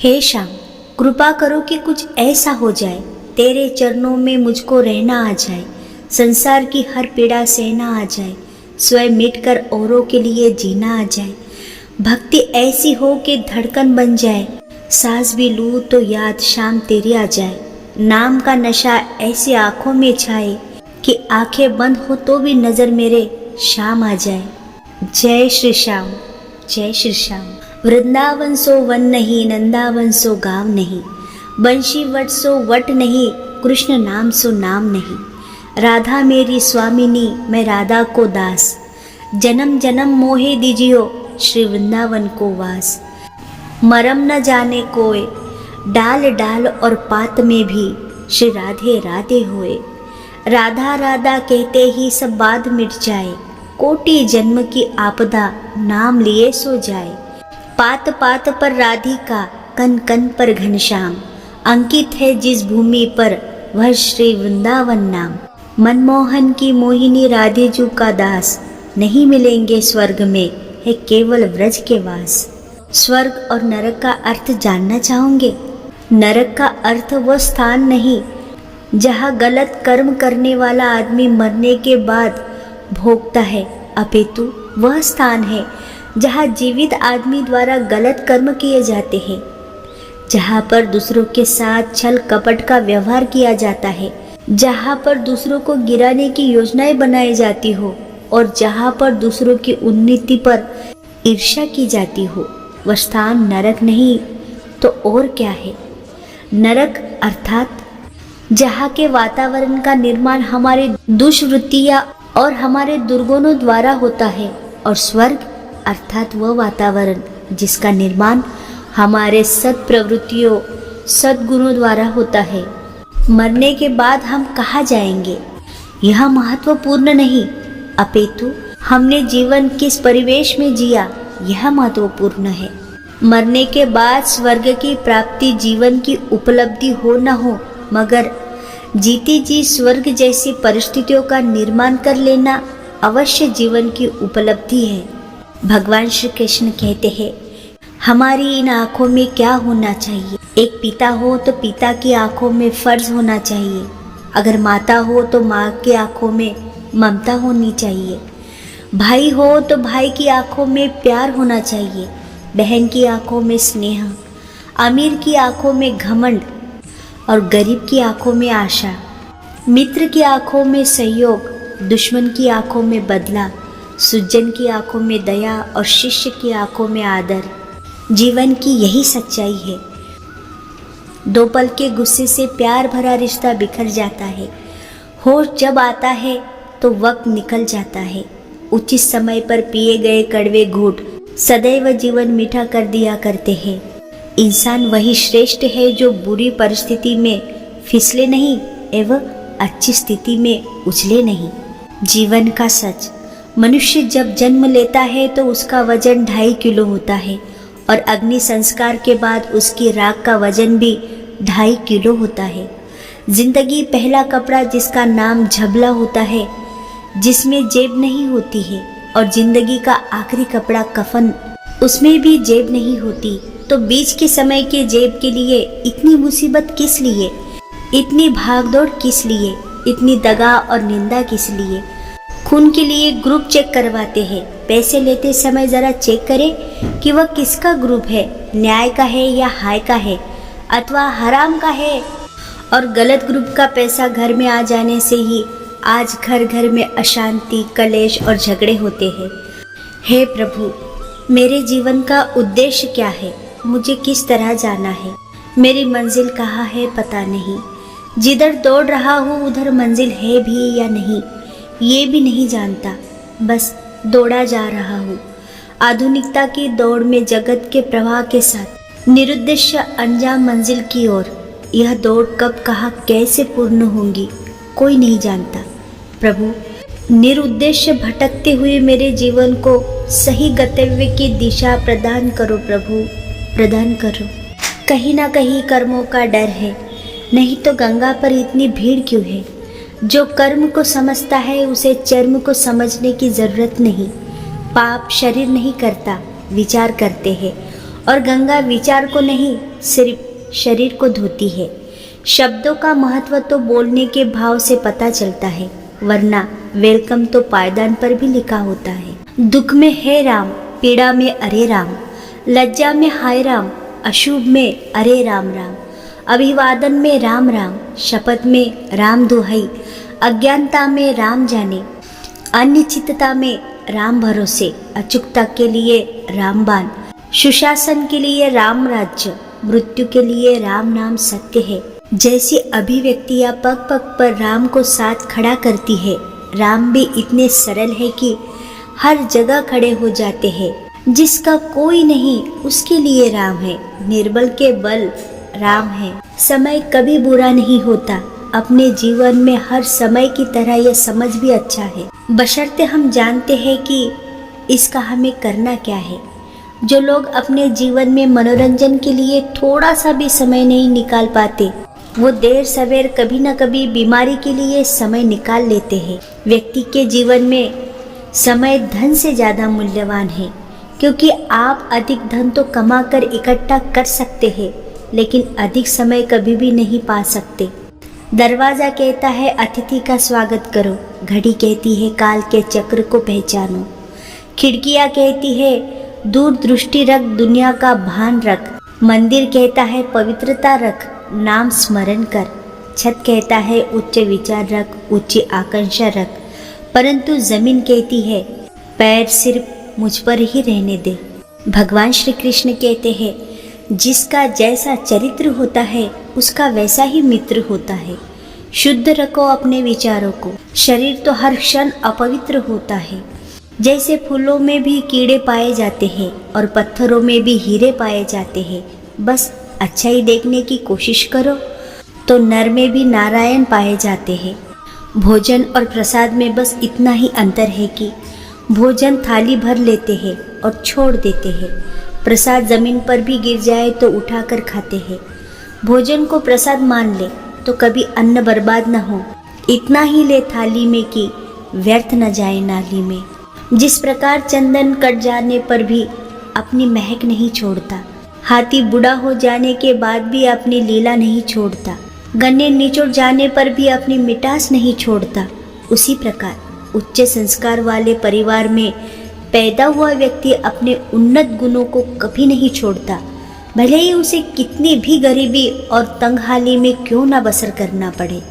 हे श्याम, कृपा करो कि कुछ ऐसा हो जाए, तेरे चरणों में मुझको रहना आ जाए, संसार की हर पीड़ा सहना आ जाए, स्वयं मिटकर औरों के लिए जीना आ जाए। भक्ति ऐसी हो कि धड़कन बन जाए, सांस भी लूँ तो याद शाम तेरी आ जाए। नाम का नशा ऐसी आंखों में छाए कि आंखें बंद हो तो भी नजर मेरे शाम आ जाए। जय श्री श्याम, जय श्री श्याम। वृंदावन सो वन नहीं, नंदावन सो गाँव नहीं, बंशी वट सो वट नहीं, कृष्ण नाम सो नाम नहीं। राधा मेरी स्वामिनी, मैं राधा को दास, जन्म जन्म मोहे दीजियो, श्री वृंदावन को वास। मरम न जाने कोय, डाल डाल और पात में भी, श्री राधे राधे होए। राधा राधा कहते ही सब बात मिट जाए, कोटि जन्म की आपदा नाम लिए सो जाए। पात पात पर राधिका, कन कन पर घनश्याम, अंकित है जिस भूमि पर वह श्री वृंदावन नाम। मनमोहन की मोहिनी राधे जू का दास, नहीं मिलेंगे स्वर्ग में, है केवल व्रज के वास। स्वर्ग और नरक का अर्थ जानना चाहोगे? नरक का अर्थ वो स्थान नहीं जहाँ गलत कर्म करने वाला आदमी मरने के बाद भोगता है, अपितु वह स्थान है जहाँ जीवित आदमी द्वारा गलत कर्म किए जाते हैं, जहाँ पर दूसरों के साथ छल कपट का व्यवहार किया जाता है, जहाँ पर दूसरों को गिराने की योजनाएं बनाई जाती हो और जहाँ पर दूसरों की उन्नति पर ईर्ष्या की जाती हो। वह स्थान नरक नहीं तो और क्या है? नरक अर्थात जहाँ के वातावरण का निर्माण हमारे दुष्वृत्तियाँ और हमारे दुर्गुणों द्वारा होता है, और स्वर्ग अर्थात वह वातावरण जिसका निर्माण हमारे सत्प्रवृत्तियों सद्गुणों द्वारा होता है। मरने के बाद हम कहाँ जाएंगे यह महत्वपूर्ण नहीं, अपितु हमने जीवन किस परिवेश में जिया यह महत्वपूर्ण है। मरने के बाद स्वर्ग की प्राप्ति जीवन की उपलब्धि हो न हो, मगर जीती जी स्वर्ग जैसी परिस्थितियों का निर्माण कर लेना अवश्य जीवन की उपलब्धि है। भगवान श्री कृष्ण कहते हैं, हमारी इन आँखों में क्या होना चाहिए? एक पिता हो तो पिता की आँखों में फर्ज होना चाहिए, अगर माता हो तो माँ की आँखों में ममता होनी चाहिए, भाई हो तो भाई की आँखों में प्यार होना चाहिए, बहन की आँखों में स्नेह, अमीर की आँखों में घमंड और गरीब की आँखों में आशा, मित्र की आँखों में सहयोग, दुश्मन की आँखों में बदला, सुजन की आँखों में दया और शिष्य की आँखों में आदर। जीवन की यही सच्चाई है। दो पल के गुस्से से प्यार भरा रिश्ता बिखर जाता है। होश जब आता है तो वक्त निकल जाता है। उचित समय पर पिए गए कड़वे घूंट सदैव जीवन मीठा कर दिया करते हैं। इंसान वही श्रेष्ठ है जो बुरी परिस्थिति में फिसले नहीं एवं अच्छी स्थिति में उछले नहीं। जीवन का सच, मनुष्य जब जन्म लेता है तो उसका वजन 2.5 किलो होता है और अग्नि संस्कार के बाद उसकी राख का वजन भी 2.5 किलो होता है। जिंदगी पहला कपड़ा जिसका नाम झबला होता है, जिसमें जेब नहीं होती है, और जिंदगी का आखिरी कपड़ा कफन, उसमें भी जेब नहीं होती। तो बीच के समय के जेब के लिए इतनी मुसीबत किस लिए? इतनी भागदौड़ किस लिए? इतनी दगा और निंदा किस लिए? खून के लिए ग्रुप चेक करवाते हैं। पैसे लेते समय जरा चेक करें कि वह किसका ग्रुप है, न्याय का है या हाय का है अथवा हराम का है। और गलत ग्रुप का पैसा घर में आ जाने से ही आज घर घर में अशांति, कलेश और झगड़े होते हैं। हे प्रभु, मेरे जीवन का उद्देश्य क्या है? मुझे किस तरह जाना है? मेरी मंजिल कहाँ है पता नहीं। जिधर दौड़ रहा हूँ उधर मंजिल है भी या नहीं ये भी नहीं जानता, बस दौड़ा जा रहा हूँ आधुनिकता की दौड़ में जगत के प्रवाह के साथ निरुद्देश्य अनजान मंजिल की ओर। यह दौड़ कब कहाँ कैसे पूर्ण होगी कोई नहीं जानता। प्रभु, निरुद्देश्य भटकते हुए मेरे जीवन को सही गंतव्य की दिशा प्रदान करो प्रभु, प्रदान करो। कहीं ना कहीं कर्मों का डर है, नहीं तो गंगा पर इतनी भीड़ क्यों है? जो कर्म को समझता है उसे चर्म को समझने की जरूरत नहीं। पाप शरीर नहीं करता, विचार करते हैं, और गंगा विचार को नहीं सिर्फ शरीर को धोती है। शब्दों का महत्व तो बोलने के भाव से पता चलता है, वरना वेलकम तो पायदान पर भी लिखा होता है। दुख में हे राम, पीड़ा में अरे राम, लज्जा में हाय राम, अशुभ में अरे राम राम, अभिवादन में राम राम, शपथ में राम दुहाई, अज्ञानता में राम जाने, अनिश्चितता में राम भरोसे, अचूकता के लिए रामबाण, सुशासन के लिए राम राज्य, मृत्यु के लिए राम नाम सत्य है। जैसी अभिव्यक्तियाँ पग पग पर राम को साथ खड़ा करती है, राम भी इतने सरल है कि हर जगह खड़े हो जाते हैं। जिसका कोई नहीं उसके लिए राम है, निर्बल के बल राम है। समय कभी बुरा नहीं होता, अपने जीवन में हर समय की तरह यह समझ भी अच्छा है, बशर्ते हम जानते हैं कि इसका हमें करना क्या है। जो लोग अपने जीवन में मनोरंजन के लिए थोड़ा सा भी समय नहीं निकाल पाते, वो देर सवेर कभी न कभी बीमारी के लिए समय निकाल लेते हैं। व्यक्ति के जीवन में समय धन से ज़्यादा मूल्यवान है, क्योंकि आप अधिक धन तो कमा कर इकट्ठा कर सकते हैं, लेकिन अधिक समय कभी भी नहीं पा सकते। दरवाज़ा कहता है अतिथि का स्वागत करो, घड़ी कहती है काल के चक्र को पहचानो, खिड़कियाँ कहती है दूर दृष्टि रख, दुनिया का भान रख, मंदिर कहता है पवित्रता रख, नाम स्मरण कर, छत कहता है उच्च विचार रख, उच्च आकांक्षा रख, परंतु जमीन कहती है पैर सिर्फ मुझ पर ही रहने दे। भगवान श्री कृष्ण कहते हैं जिसका जैसा चरित्र होता है उसका वैसा ही मित्र होता है। शुद्ध रखो अपने विचारों को। शरीर तो हर क्षण अपवित्र होता है। जैसे फूलों में भी कीड़े पाए जाते हैं और पत्थरों में भी हीरे पाए जाते हैं, बस अच्छाई देखने की कोशिश करो तो नर में भी नारायण पाए जाते हैं। भोजन और प्रसाद में बस इतना ही अंतर है कि भोजन थाली भर लेते हैं और छोड़ देते हैं, प्रसाद जमीन पर भी गिर जाए तो उठाकर खाते हैं। भोजन को प्रसाद मान ले तो कभी अन्न बर्बाद न हो, इतना ही ले थाली में कि व्यर्थ न जाए नाली में। जिस प्रकार चंदन कट जाने पर भी अपनी महक नहीं छोड़ता, हाथी बूढ़ा हो जाने के बाद भी अपनी लीला नहीं छोड़ता, गन्ने निचोड़ जाने पर भी अपनी मिठास नहीं छोड़ता, उसी प्रकार उच्च संस्कार वाले परिवार में पैदा हुआ व्यक्ति अपने उन्नत गुणों को कभी नहीं छोड़ता, भले ही उसे कितनी भी गरीबी और तंगहाली में क्यों ना बसर करना पड़े।